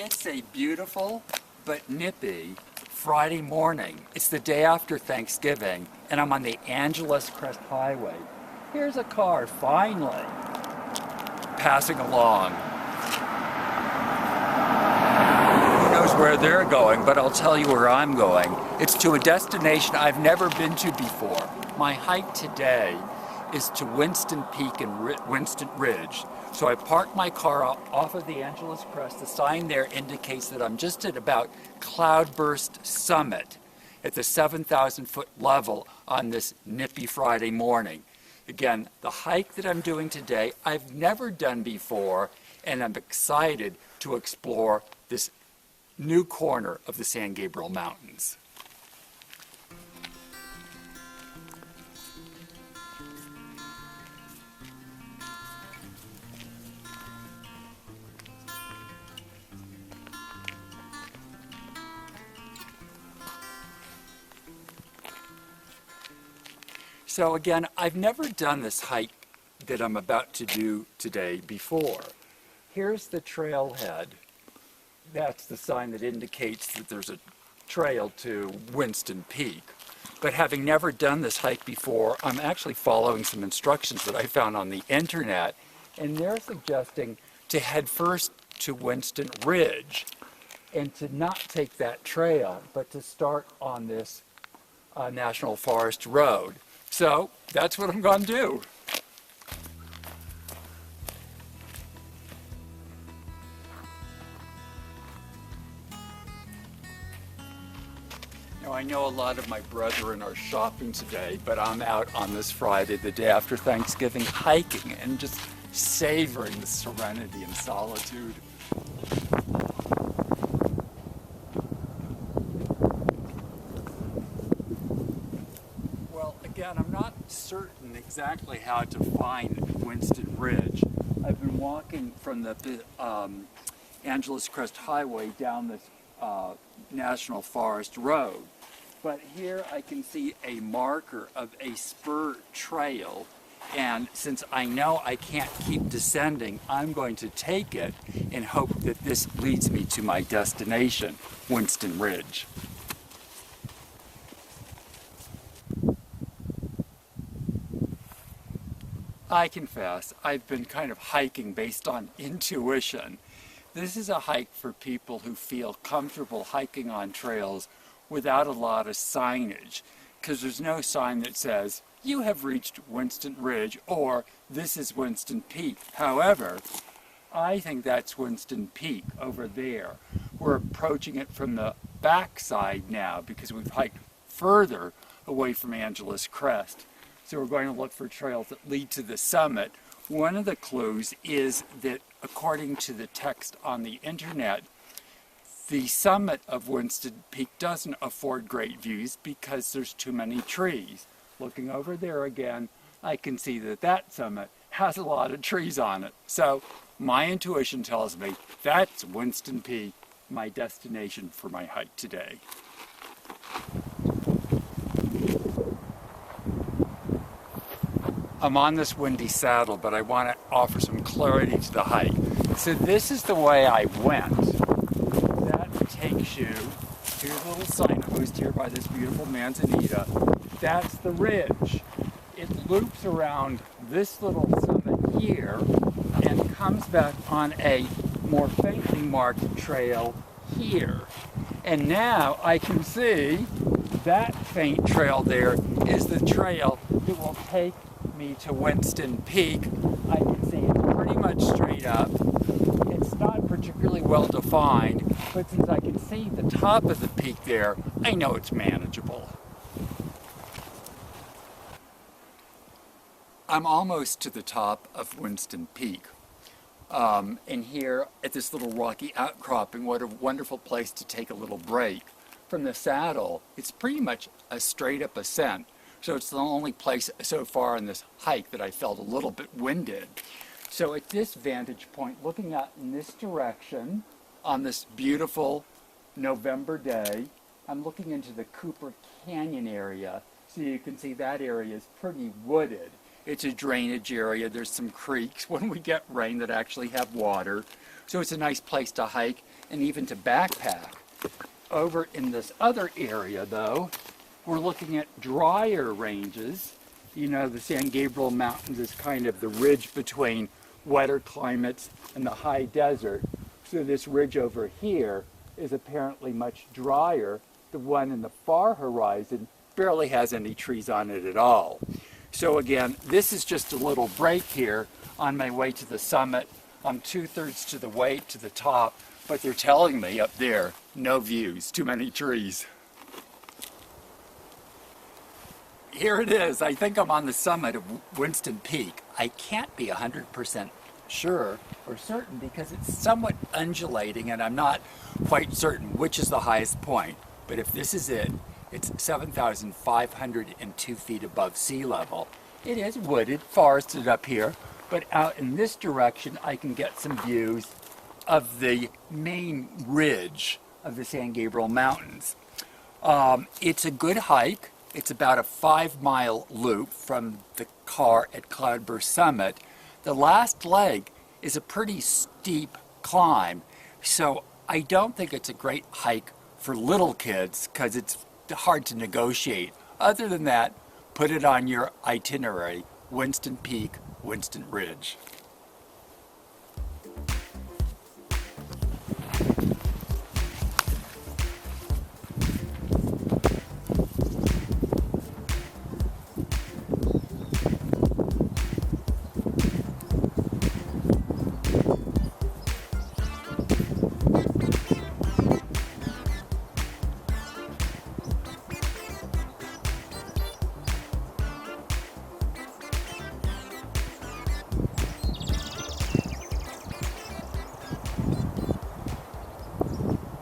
It's a beautiful but nippy Friday morning. It's the day after Thanksgiving, and I'm on the Angeles Crest Highway. Here's a car finally passing along. Who knows where they're going, but I'll tell you where I'm going. It's to a destination I've never been to before. My hike today is to Winston Peak and Winston Ridge. So I parked my car off of the Angeles Crest. The sign there indicates that I'm just at about Cloudburst Summit at the 7,000 foot level on this nippy Friday morning. Again, the hike that I'm doing today, I've never done before, and I'm excited to explore this new corner of the San Gabriel Mountains. So again, I've never done this hike that I'm about to do today before. Here's the trailhead. That's the sign that indicates that there's a trail to Winston Peak. But having never done this hike before, I'm actually following some instructions that I found on the internet, and they're suggesting to head first to Winston Ridge and to not take that trail, but to start on this National Forest Road. So that's what I'm going to do. Now I know a lot of my brethren are shopping today, but I'm out on this Friday, the day after Thanksgiving, hiking and just savoring the serenity and solitude. Again, I'm not certain exactly how to find Winston Ridge. I've been walking from the Angeles Crest Highway down this National Forest Road. But here I can see a marker of a spur trail, and since I know I can't keep descending, I'm going to take it and hope that this leads me to my destination, Winston Ridge. I confess, I've been kind of hiking based on intuition. This is a hike for people who feel comfortable hiking on trails without a lot of signage, because there's no sign that says, you have reached Winston Ridge, or this is Winston Peak. However, I think that's Winston Peak over there. We're approaching it from the backside now because we've hiked further away from Angeles Crest. So we're going to look for trails that lead to the summit. One of the clues is that according to the text on the internet, the summit of Winston Peak doesn't afford great views because there's too many trees. Looking over there again, I can see that that summit has a lot of trees on it. So my intuition tells me that's Winston Peak, my destination for my hike today. I'm on this windy saddle, but I want to offer some clarity to the hike. So this is the way I went. That takes you, here's a little signpost here by this beautiful manzanita. That's the ridge. It loops around this little summit here and comes back on a more faintly marked trail here. And now I can see that faint trail there is the trail that will take me to Winston Peak. I can see it's pretty much straight up. It's not particularly well defined, but since I can see the top of the peak there, I know it's manageable. I'm almost to the top of Winston Peak. And here at this little rocky outcropping, what a wonderful place to take a little break. From the saddle, it's pretty much a straight up ascent. So it's the only place so far in this hike that I felt a little bit winded. So at this vantage point, looking out in this direction on this beautiful November day, I'm looking into the Cooper Canyon area. So you can see that area is pretty wooded. It's a drainage area. There's some creeks when we get rain that actually have water. So it's a nice place to hike. and even to backpack. Over in this other area, though, we're looking at drier ranges. You know, the San Gabriel Mountains is kind of the ridge between wetter climates and the high desert. So this ridge over here is apparently much drier. The one in the far horizon barely has any trees on it at all. So again, this is just a little break here on my way to the summit. I'm 2/3 to the way to the top, but they're telling me up there, no views, too many trees. Here it is. I think I'm on the summit of Winston Peak. I can't be 100% sure or certain because it's somewhat undulating and I'm not quite certain which is the highest point. But if this is it, it's 7,502 feet above sea level. It is wooded, forested up here, but out in this direction I can get some views of the main ridge of the San Gabriel Mountains. It's a good hike. It's about a 5-mile loop from the car at Cloudburst Summit. The last leg is a pretty steep climb, so I don't think it's a great hike for little kids because it's hard to negotiate. Other than that, put it on your itinerary, Winston Peak, Winston Ridge.